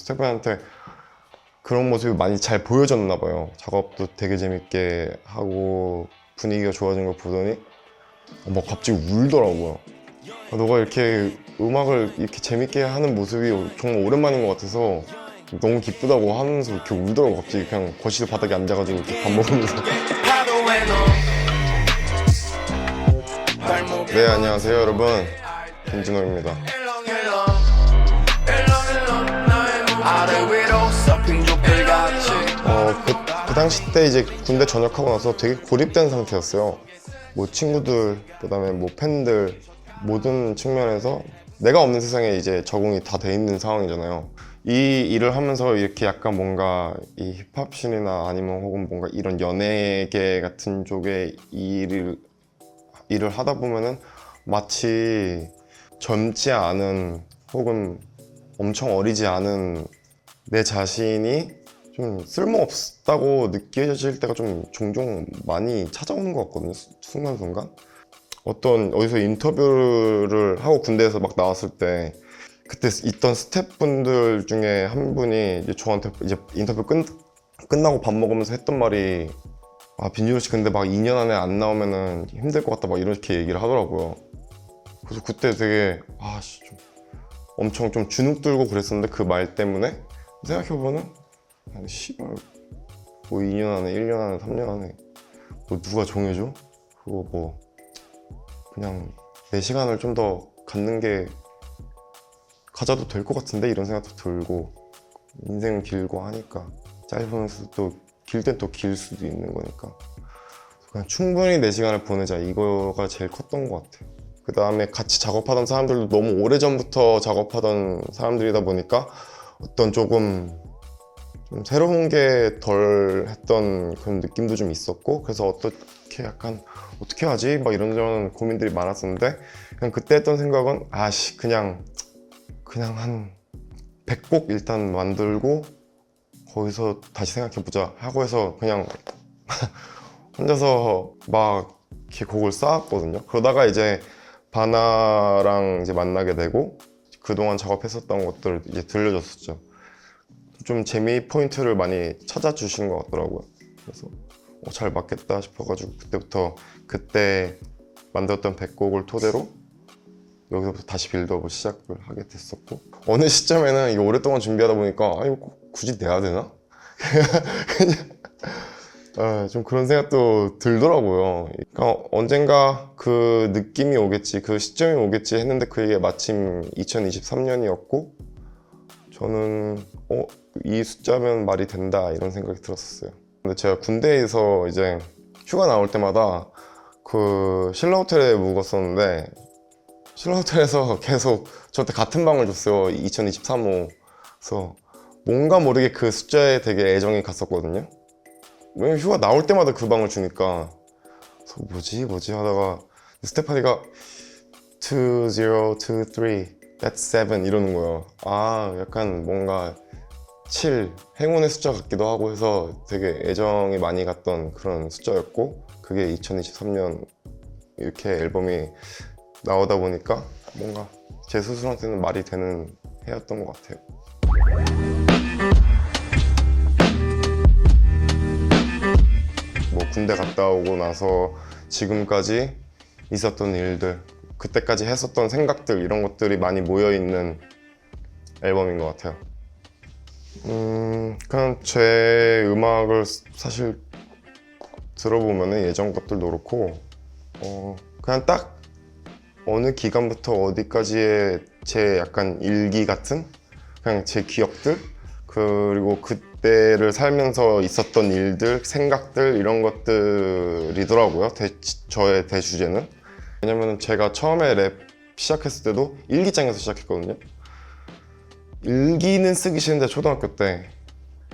스태프분한테 그런 모습이 많이 잘 보여졌나 봐요. 작업도 되게 재밌게 하고 분위기가 좋아진 걸 보더니 막 갑자기 울더라고요. 너가 이렇게 음악을 이렇게 재밌게 하는 모습이 정말 오랜만인 것 같아서 너무 기쁘다고 하면서 이렇게 울더라고. 갑자기 그냥 거실 바닥에 앉아가지고 이렇게 밥 먹으면서. 네, 안녕하세요 여러분, 김진호입니다. 그 당시 때 이제 군대 전역하고 나서 되게 고립된 상태였어요. 뭐 친구들, 그다음에 뭐 팬들, 모든 측면에서 내가 없는 세상에 이제 적응이 다 돼 있는 상황이잖아요. 이 일을 하면서 이렇게 약간 뭔가 이 힙합씬이나 아니면 혹은 뭔가 이런 연예계 같은 쪽의 일을 하다 보면은 마치 젊지 않은 혹은 엄청 어리지 않은 내 자신이 좀 쓸모없다고 느껴질 때가 좀 종종 많이 찾아오는 것 같거든요. 순간순간. 어디서 인터뷰를 하고 군대에서 막 나왔을 때 그때 있던 스태프분들 중에 한 분이 이제 저한테 이제 인터뷰 끝나고 밥 먹으면서 했던 말이, 빈준호 씨 근데 막 2년 안에 안 나오면은 힘들 것 같다 막 이렇게 얘기를 하더라고요. 그래서 그때 되게 좀 엄청 좀 주눅 들고 그랬었는데, 그 말 때문에 생각해보면은 씨발 뭐 2년 안에 1년 안에 3년 안에 뭐 누가 정해줘? 그거 뭐 그냥 내 시간을 좀 더 갖는 게 가져도 될 것 같은데, 이런 생각도 들고, 인생은 길고 하니까 짧으면서 또 길 땐 또 길 수도 있는 거니까 그냥 충분히 내 시간을 보내자, 이거가 제일 컸던 것 같아요. 그 다음에 같이 작업하던 사람들도 너무 오래전부터 작업하던 사람들이다 보니까 어떤 조금 좀 새로운 게 덜 했던 그런 느낌도 좀 있었고, 그래서 어떻게 하지? 막 이런저런 고민들이 많았었는데, 그냥 그때 했던 생각은 그냥 한 100곡 일단 만들고 거기서 다시 생각해보자 하고 해서 그냥 혼자서 막 이렇게 곡을 쌓았거든요. 그러다가 이제 바나랑 이제 만나게 되고 그동안 작업했었던 것들을 이제 들려줬었죠. 좀 재미 포인트를 많이 찾아주신 것 같더라고요. 그래서 잘 맞겠다 싶어가지고 그때부터 그때 만들었던 100곡을 토대로 여기서부터 다시 빌드업을 시작을 하게 됐었고, 어느 시점에는 이거 오랫동안 준비하다 보니까 이거 굳이 내야 되나? 그냥 좀 그런 생각도 들더라고요. 그러니까 언젠가 그 느낌이 오겠지, 그 시점이 오겠지 했는데 그게 마침 2023년이었고 저는 이 숫자면 말이 된다 이런 생각이 들었었어요. 근데 제가 군대에서 이제 휴가 나올 때마다 그 신라호텔에 묵었었는데, 신라호텔에서 계속 저한테 같은 방을 줬어요. 2023호. 그래서 뭔가 모르게 그 숫자에 되게 애정이 갔었거든요. 왜냐면 휴가 나올 때마다 그 방을 주니까. 그래서 뭐지 하다가 스테파니가 2023 that's 7 이러는 거예요. 약간 뭔가 7 행운의 숫자 같기도 하고 해서 되게 애정이 많이 갔던 그런 숫자였고, 그게 2023년 이렇게 앨범이 나오다 보니까 뭔가 제 스스로한테는 말이 되는 해였던 것 같아요. 뭐 군대 갔다 오고 나서 지금까지 있었던 일들, 그때까지 했었던 생각들, 이런 것들이 많이 모여있는 앨범인 것 같아요. 그냥 제 음악을 사실 들어보면 예전 것들도 그렇고 그냥 딱 어느 기간부터 어디까지의 제 약간 일기 같은 그냥 제 기억들, 그리고 그때를 살면서 있었던 일들, 생각들, 이런 것들이더라고요. 저의 대주제는. 왜냐면 제가 처음에 랩 시작했을 때도 일기장에서 시작했거든요. 일기는 쓰기 싫은데 초등학교 때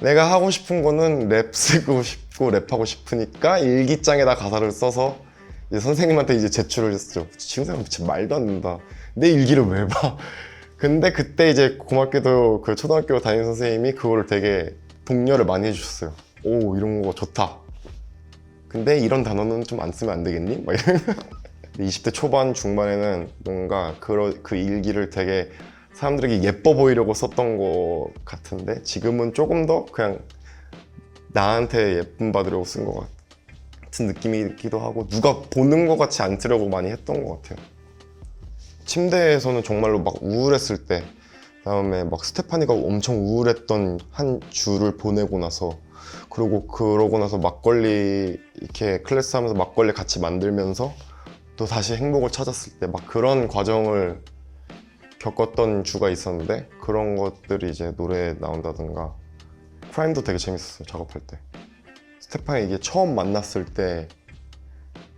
내가 하고 싶은 거는 랩 쓰고 싶고 랩하고 싶으니까 일기장에다 가사를 써서 이제 선생님한테 이제 제출을 했었죠. 지금 생각하면 진짜 말도 안 된다. 내 일기를 왜 봐? 근데 그때 이제 고맙게도 그 초등학교 담임 선생님이 그거를 되게 독려를 많이 해주셨어요. 오, 이런 거 좋다. 근데 이런 단어는 좀 안 쓰면 안 되겠니? 막 이런. 20대 초반 중반에는 뭔가 그 일기를 되게 사람들에게 예뻐 보이려고 썼던 것 같은데 지금은 조금 더 그냥 나한테 예쁨 받으려고 쓴 것 같은 느낌이기도 하고 누가 보는 것 같이 안 쓰려고 많이 했던 것 같아요. 침대에서는 정말로 막 우울했을 때 그다음에 막 스테파니가 엄청 우울했던 한 주를 보내고 나서 그리고 그러고 나서 막걸리 이렇게 클래스 하면서 막걸리 같이 만들면서 또 다시 행복을 찾았을 때 막 그런 과정을 겪었던 주가 있었는데 그런 것들이 이제 노래에 나온다든가 크라임도 되게 재밌었어요. 작업할 때 스테파니 이게 처음 만났을 때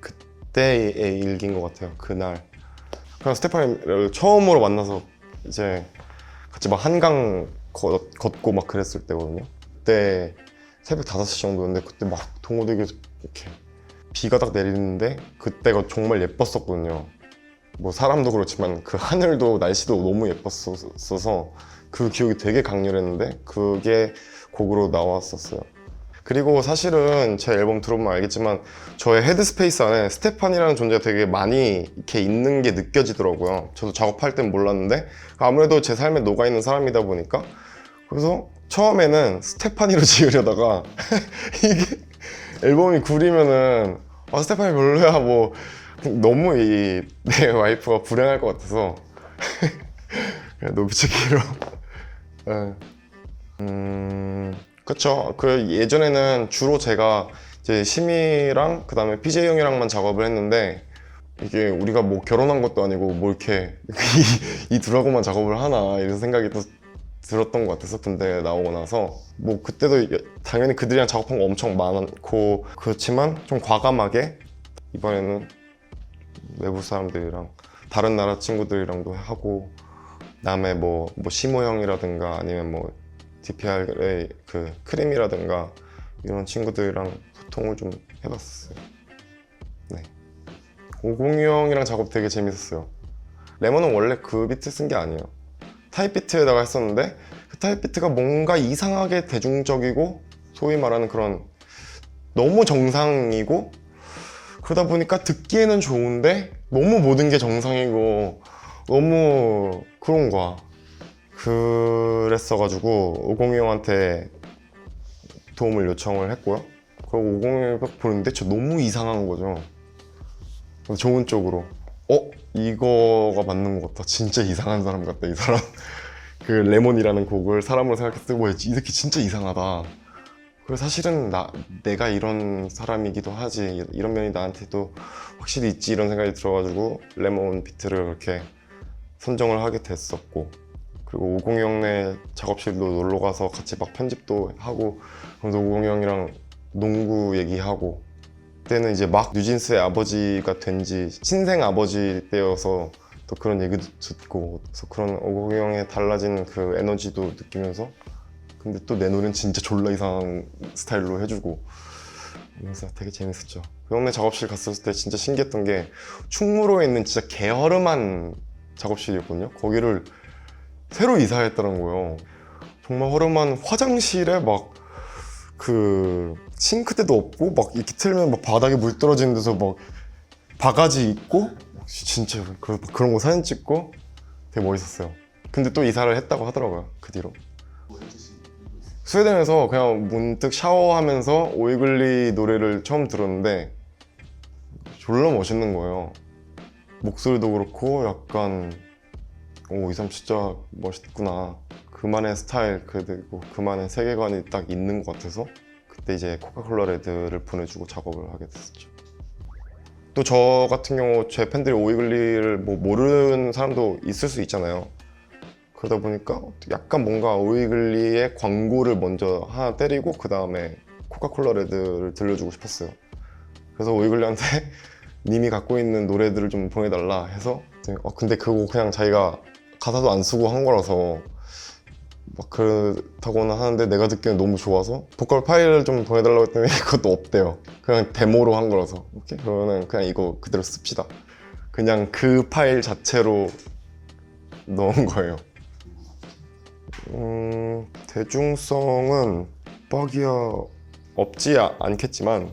그때의 일기인 것 같아요. 그날 그냥 스테파니를 처음으로 만나서 이제 같이 막 한강 걷고 막 그랬을 때거든요. 그때 새벽 5시 정도였는데 그때 막 동호대교에서 이렇게 비가 딱 내리는데 그때가 정말 예뻤었거든요. 뭐 사람도 그렇지만 그 하늘도 날씨도 너무 예뻤어서 그 기억이 되게 강렬했는데 그게 곡으로 나왔었어요. 그리고 사실은 제 앨범 들어보면 알겠지만 저의 헤드스페이스 안에 스테판이라는 존재가 되게 많이 이렇게 있는 게 느껴지더라고요. 저도 작업할 땐 몰랐는데 아무래도 제 삶에 녹아있는 사람이다 보니까 그래서 처음에는 스테파니로 지으려다가 이게 앨범이 구리면은 아 스테파니 별로야 뭐 너무 내 와이프가 불행할 것 같아서 그냥 노비체키로 그쵸. 그 예전에는 주로 제가 이제 심이랑 그 다음에 PJ 형이랑만 작업을 했는데 이게 우리가 뭐 결혼한 것도 아니고 뭐 이렇게 이 둘하고만 작업을 하나 이런 생각이 또 들었던 것 같아서 군대 나오고 나서 뭐 그때도 당연히 그들이랑 작업한 거 엄청 많고 그렇지만 좀 과감하게 이번에는 외부 사람들이랑 다른 나라 친구들이랑도 하고 남의 뭐 시모 형이라든가 아니면 뭐 DPR의 그 크림이라든가 이런 친구들이랑 소통을 좀 해봤어요. 네. 502 형이랑 작업 되게 재밌었어요. 레몬은 원래 그 비트 쓴 게 아니에요. 타입 비트에다가 했었는데 그 타입 비트가 뭔가 이상하게 대중적이고 소위 말하는 그런 너무 정상이고 그러다 보니까 듣기에는 좋은데 너무 모든 게 정상이고 너무 그런 거야. 그랬어가지고 502 형한테 도움을 요청을 했고요. 그리고 502 형이 보는데 저 너무 이상한 거죠. 좋은 쪽으로 이거가 맞는 것 같다. 진짜 이상한 사람 같다 이 사람. 그 레몬이라는 곡을 사람으로 생각했을 때 이 새끼 진짜 이상하다. 그리고 사실은 내가 이런 사람이기도 하지 이런 면이 나한테도 확실히 있지 이런 생각이 들어가지고 레몬 비트를 그렇게 선정을 하게 됐었고 그리고 502 형네 작업실도 놀러 가서 같이 막 편집도 하고 그러면서 502 형이랑 농구 얘기하고 그때는 이제 막 뉴진스의 아버지가 된 지 신생 아버지 때여서 또 그런 얘기도 듣고 그래서 그런 502 형의 달라진 그 에너지도 느끼면서 근데 또 내 노래는 진짜 졸라 이상한 스타일로 해주고 그래서 되게 재밌었죠. 그 형네 작업실 갔었을 때 진짜 신기했던 게 충무로에 있는 진짜 개허름한 작업실이었거든요. 거기를 새로 이사했다는 거예요. 정말 허름한 화장실에 막 그 싱크대도 없고 막 이렇게 틀면 막 바닥에 물 떨어지는 데서 막 바가지 있고 진짜 그런 거 사진 찍고 되게 멋있었어요. 근데 또 이사를 했다고 하더라고요. 그 뒤로 스웨덴에서 그냥 문득 샤워하면서 오이글리 노래를 처음 들었는데 졸라 멋있는 거예요. 목소리도 그렇고 약간 이 사람 진짜 멋있구나. 그만의 스타일 그리고 그만의 세계관이 딱 있는 것 같아서 그때 이제 코카콜라 레드를 보내주고 작업을 하게 됐었죠. 또 저 같은 경우 제 팬들이 오이글리를 뭐 모르는 사람도 있을 수 있잖아요. 그러다 보니까 약간 뭔가 오이글리의 광고를 먼저 하나 때리고 그 다음에 코카콜라 레드를 들려주고 싶었어요. 그래서 오이글리한테 님이 갖고 있는 노래들을 좀 보내달라 해서 근데 그거 그냥 자기가 가사도 안 쓰고 한 거라서 막 그렇다고는 하는데 내가 듣기엔 너무 좋아서 보컬 파일을 좀 보내달라고 했더니 그것도 없대요. 그냥 데모로 한 거라서 오케이 그러면 그냥 이거 그대로 씁시다. 그냥 그 파일 자체로 넣은 거예요. 대중성은 빡이야 없지 않겠지만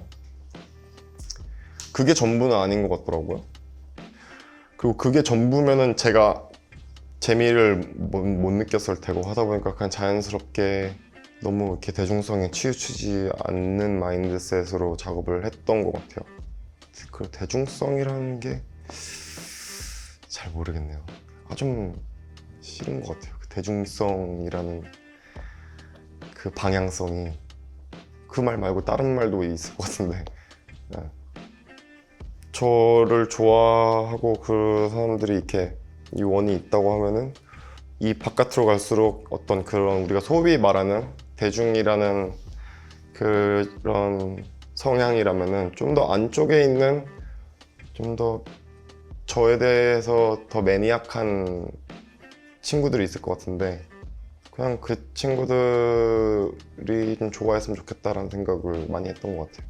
그게 전부는 아닌 것 같더라고요. 그리고 그게 전부면은 제가 재미를 못 느꼈을 테고 하다 보니까 그냥 자연스럽게 너무 이렇게 대중성에 치우치지 않는 마인드셋으로 작업을 했던 것 같아요. 그 대중성이라는 게 잘 모르겠네요. 좀 싫은 것 같아요. 그 대중성이라는 그 방향성이 그 말 말고 다른 말도 있을 것 같은데 저를 좋아하고 그 사람들이 이렇게 이 원이 있다고 하면은 이 바깥으로 갈수록 어떤 그런 우리가 소위 말하는 대중이라는 그런 성향이라면은 좀 더 안쪽에 있는 좀 더 저에 대해서 더 매니악한 친구들이 있을 것 같은데 그냥 그 친구들이 좀 좋아했으면 좋겠다라는 생각을 많이 했던 것 같아요.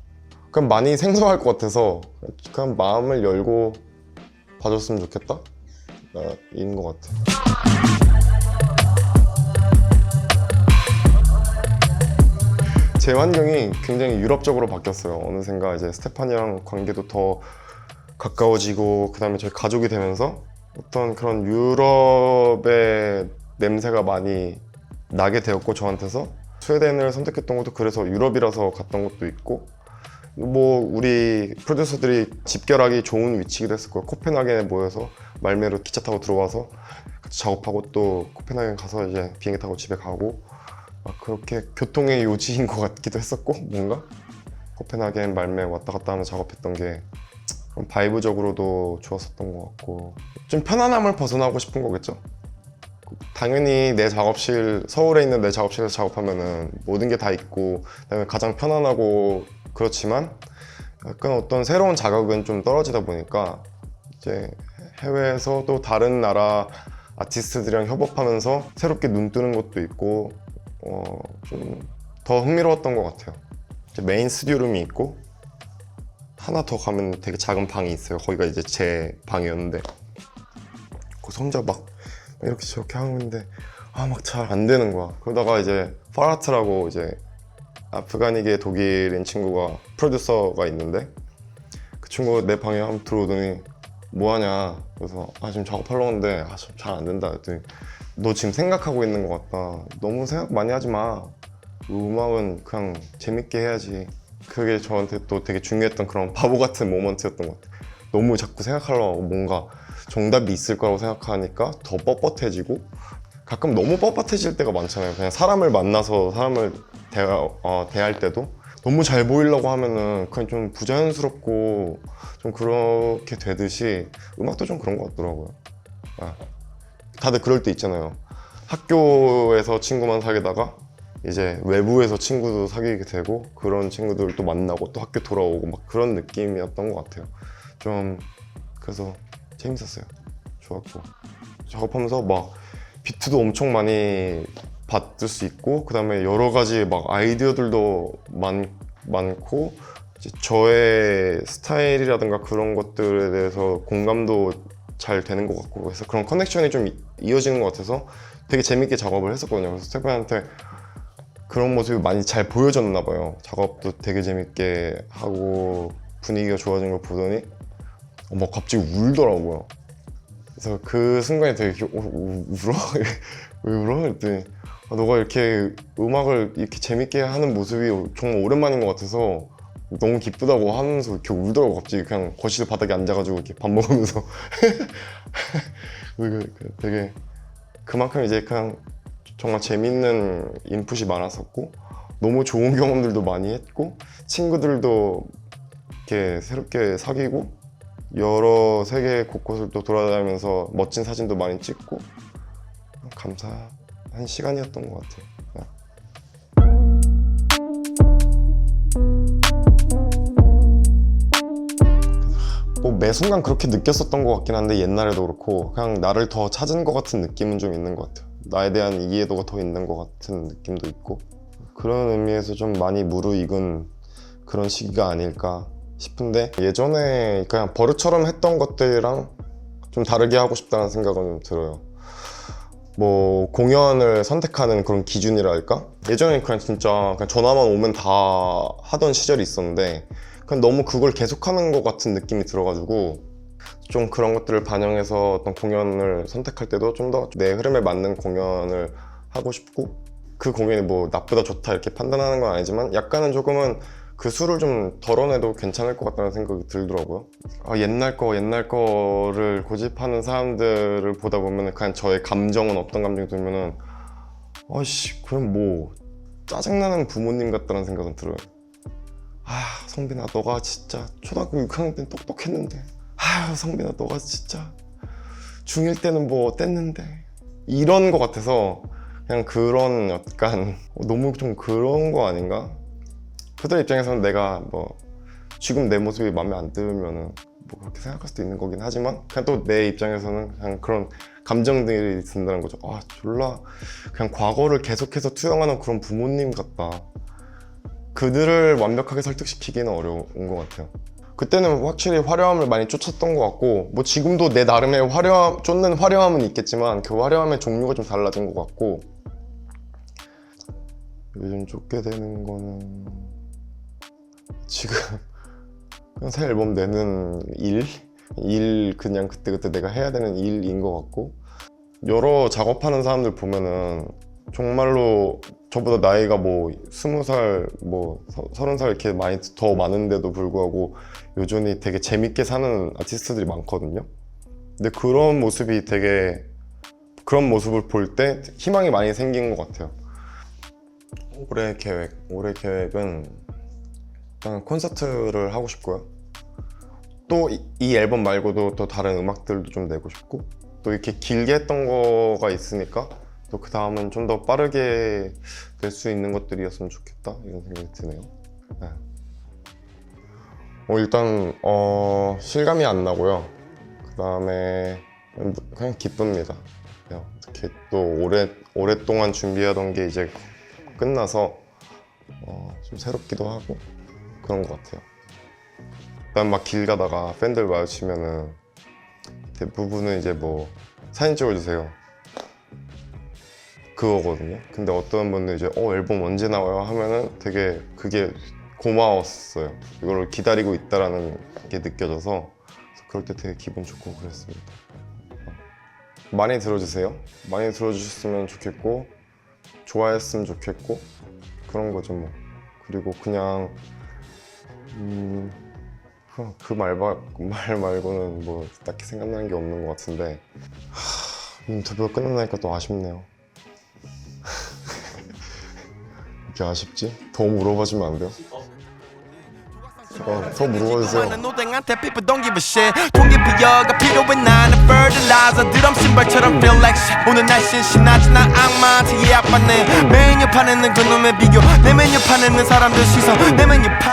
그냥 많이 생소할 것 같아서 그냥 마음을 열고 봐줬으면 좋겠다? 인 것 같아요. 제 환경이 굉장히 유럽적으로 바뀌었어요. 어느샌가 이제 스테판이랑 관계도 더 가까워지고 그 다음에 저희 가족이 되면서 어떤 그런 유럽의 냄새가 많이 나게 되었고 저한테서 스웨덴을 선택했던 것도 그래서 유럽이라서 갔던 것도 있고 뭐 우리 프로듀서들이 집결하기 좋은 위치기도 했을 거예요. 코펜하겐에 모여서 말메로 기차 타고 들어와서 같이 작업하고 또 코펜하겐 가서 이제 비행기 타고 집에 가고 그렇게 교통의 요지인 것 같기도 했었고 뭔가 코펜하겐 말메 왔다 갔다 하면서 작업했던 게 바이브적으로도 좋았었던 것 같고 좀 편안함을 벗어나고 싶은 거겠죠. 당연히 내 작업실 서울에 있는 내 작업실에서 작업하면은 모든 게 다 있고 그다음에 가장 편안하고 그렇지만 약간 어떤 새로운 자극은 좀 떨어지다 보니까 이제 해외에서 또 다른 나라 아티스트들이랑 협업하면서 새롭게 눈 뜨는 것도 있고 좀 더 흥미로웠던 것 같아요. 이제 메인 스튜디오룸이 있고 하나 더 가면 되게 작은 방이 있어요. 거기가 이제 제 방이었는데 그 혼자 막 이렇게 저렇게 하고 있는데 막 잘 안 되는 거야. 그러다가 이제 파라트라고 이제 아프가니계 독일인 친구가 프로듀서가 있는데 그 친구가 내 방에 한번 들어오더니 뭐 하냐 그래서 지금 작업하려고 하는데 잘 안 된다 그랬더니 너 지금 생각하고 있는 것 같다. 너무 생각 많이 하지 마. 음악은 그냥 재밌게 해야지. 그게 저한테 또 되게 중요했던 그런 바보 같은 모먼트였던 것 같아요. 너무 자꾸 생각하려고 하고 뭔가 정답이 있을 거라고 생각하니까 더 뻣뻣해지고 가끔 너무 뻣뻣해질 때가 많잖아요. 그냥 사람을 만나서 사람을 대할 때도 너무 잘 보이려고 하면은 그냥 좀 부자연스럽고 좀 그렇게 되듯이 음악도 좀 그런 것 같더라고요. 다들 그럴 때 있잖아요. 학교에서 친구만 사귀다가 이제 외부에서 친구도 사귀게 되고 그런 친구들 또 만나고 또 학교 돌아오고 막 그런 느낌이었던 것 같아요. 좀 그래서 재밌었어요. 좋았고 작업하면서 막 비트도 엄청 많이 받을 수 있고 그 다음에 여러 가지 막 아이디어들도 많고 이제 저의 스타일이라든가 그런 것들에 대해서 공감도 잘 되는 것 같고 그래서 그런 커넥션이 좀 이어지는 것 같아서 되게 재밌게 작업을 했었거든요. 그래서 스테판한테 그런 모습이 많이 잘 보여졌나 봐요. 작업도 되게 재밌게 하고 분위기가 좋아진 걸 보더니 막 갑자기 울더라고요. 그래서 그 순간에 되게 울어? 왜 울어? 그랬더니 너가 이렇게 음악을 이렇게 재밌게 하는 모습이 정말 오랜만인 것 같아서 너무 기쁘다고 하면서 이렇게 울더라고. 갑자기 그냥 거실 바닥에 앉아가지고 이렇게 밥 먹으면서 되게 그만큼 이제 그냥 정말 재밌는 인풋이 많았었고 너무 좋은 경험들도 많이 했고 친구들도 이렇게 새롭게 사귀고 여러 세계 곳곳을 또 돌아다니면서 멋진 사진도 많이 찍고 감사한 시간이었던 것 같아요. 뭐 매 순간 그렇게 느꼈었던 것 같긴 한데 옛날에도 그렇고 그냥 나를 더 찾은 것 같은 느낌은 좀 있는 것 같아요. 나에 대한 이해도가 더 있는 것 같은 느낌도 있고 그런 의미에서 좀 많이 무르익은 그런 시기가 아닐까 싶은데 예전에 그냥 버릇처럼 했던 것들이랑 좀 다르게 하고 싶다는 생각은 좀 들어요. 뭐 공연을 선택하는 그런 기준이랄까? 예전에 그냥 진짜 그냥 전화만 오면 다 하던 시절이 있었는데 그냥 너무 그걸 계속하는 것 같은 느낌이 들어가지고 좀 그런 것들을 반영해서 어떤 공연을 선택할 때도 좀 더 내 흐름에 맞는 공연을 하고 싶고, 그 공연이 뭐 나쁘다 좋다 이렇게 판단하는 건 아니지만 약간은 조금은 그 수를 좀 덜어내도 괜찮을 것 같다는 생각이 들더라고요. 옛날 거를 고집하는 사람들을 보다 보면 그냥 저의 감정은 어떤 감정이 들면은 아씨 그럼 뭐 짜증나는 부모님 같다는 생각은 들어요. 성빈아 너가 진짜 초등학교 6학년 때는 똑똑했는데, 성빈아 너가 진짜 중1 때는 뭐 뗐는데, 이런 거 같아서 그냥 그런 약간 너무 좀 그런 거 아닌가? 그들 입장에서는 내가 뭐 지금 내 모습이 마음에 안 들면은 뭐 그렇게 생각할 수도 있는 거긴 하지만, 그냥 또 내 입장에서는 그냥 그런 감정들이 든다는 거죠. 졸라 그냥 과거를 계속해서 투영하는 그런 부모님 같다. 그들을 완벽하게 설득시키기는 어려운 것 같아요. 그때는 확실히 화려함을 많이 쫓았던 것 같고, 뭐 지금도 내 나름의 쫓는 화려함은 있겠지만 그 화려함의 종류가 좀 달라진 것 같고, 요즘 쫓게 되는 거는 지금 그냥 새 앨범 내는 일 그냥 그때그때 내가 해야 되는 일인 것 같고, 여러 작업하는 사람들 보면은 정말로 저보다 나이가 뭐 20살, 뭐 30살 이렇게 많이 더 많은데도 불구하고 여전히 되게 재밌게 사는 아티스트들이 많거든요. 근데 그런 모습을 볼 때 희망이 많이 생긴 것 같아요. 올해 계획은 일단 콘서트를 하고 싶고요. 또 이 앨범 말고도 또 다른 음악들도 좀 내고 싶고, 또 이렇게 길게 했던 거가 있으니까 또 그 다음은 좀 더 빠르게 될 수 있는 것들이었으면 좋겠다 이런 생각이 드네요. 네. 일단 실감이 안 나고요. 그 다음에 그냥 기쁩니다. 그냥 이렇게 또 오랫동안 준비하던 게 이제 끝나서 좀 새롭기도 하고 그런 것 같아요. 일단 막 길 가다가 팬들 마주치면은 대부분은 이제 뭐 사진 찍어주세요 그거거든요. 근데 어떤 분들 이제 앨범 언제 나와요 하면은 되게 그게 고마웠어요. 이걸 기다리고 있다라는 게 느껴져서 그럴 때 되게 기분 좋고 그랬습니다. 많이 들어주세요. 많이 들어주셨으면 좋겠고, 좋아했으면 좋겠고, 그런 거죠 뭐. 그리고 그냥 그 말 말고는 뭐 딱히 생각나는 게 없는 것 같은데, 인터뷰가 끝나니까 또 아쉽네요. 이렇게 아쉽지? 더 물어봐주면 안 돼요? 더 물어봐주세요. 노랭한테 people don't give a shit. 동기부여가 필요해 나는 fertilizer. 드럼 심벌처럼 feel like shit. 오늘 날씨 신나지 나 악마한테 예약받네. 메뉴판에는 그놈의 비교, 내 메뉴판에는 사람들 시선, 내 메뉴판